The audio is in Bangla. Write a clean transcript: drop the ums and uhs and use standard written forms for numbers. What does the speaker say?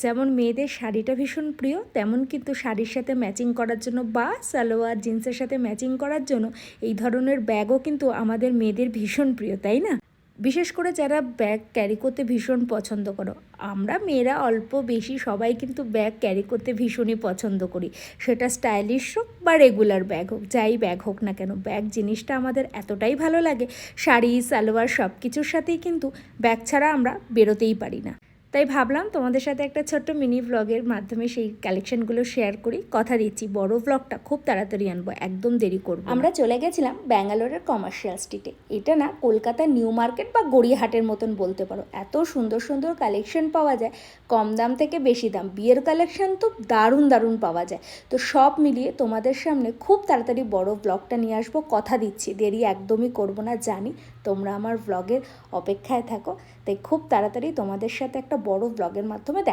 যেমন মেয়েদের শাড়িটা ভীষণ প্রিয়, তেমন কিন্তু শাড়ির সাথে ম্যাচিং করার জন্য বা সালোয়ার জিন্সের সাথে ম্যাচিং করার জন্য এই ধরনের ব্যাগও কিন্তু আমাদের মেয়েদের ভীষণ প্রিয়, তাই না? বিশেষ করে যারা ব্যাগ ক্যারি করতে ভীষণ পছন্দ করো, আমরা মেয়েরা অল্প বেশি সবাই কিন্তু ব্যাগ ক্যারি করতে ভীষণই পছন্দ করি। সেটা স্টাইলিশ হোক বা রেগুলার ব্যাগ হোক, যাই ব্যাগ হোক না কেন, ব্যাগ জিনিসটা আমাদের এতটাই ভালো লাগে, শাড়ি সালোয়ার সব কিছুর সাথেই কিন্তু ব্যাগ ছাড়া আমরা বেরোতেই পারি না। তাই ভাবলাম তোমাদের সাথে একটা ছোট্ট মিনি ব্লগের মাধ্যমে সেই কালেকশনগুলো শেয়ার করি। কথা দিচ্ছি বড় ব্লগটা খুব তাড়াতাড়ি আনবো, একদম দেরি করবো। আমরা চলে গেছিলাম ব্যাঙ্গালোরের কমার্শিয়াল স্ট্রিটে। এটা না কলকাতার নিউ মার্কেট বা গড়িয়াহাটের মতন বলতে পারো। এত সুন্দর সুন্দর কালেকশন পাওয়া যায়, কম দাম থেকে বেশি দাম। বিয়ের কালেকশন তো দারুণ দারুণ পাওয়া যায়। তো সব মিলিয়ে তোমাদের সামনে খুব তাড়াতাড়ি বড় ব্লগটা নিয়ে আসবো, কথা দিচ্ছি। দেরি একদমই করবো না, জানি তোমরা আমার ব্লগের অপেক্ষায় থাকো। তাই খুব তাড়াতাড়ি তোমাদের সাথে একটা বড় ব্লগের মাধ্যমে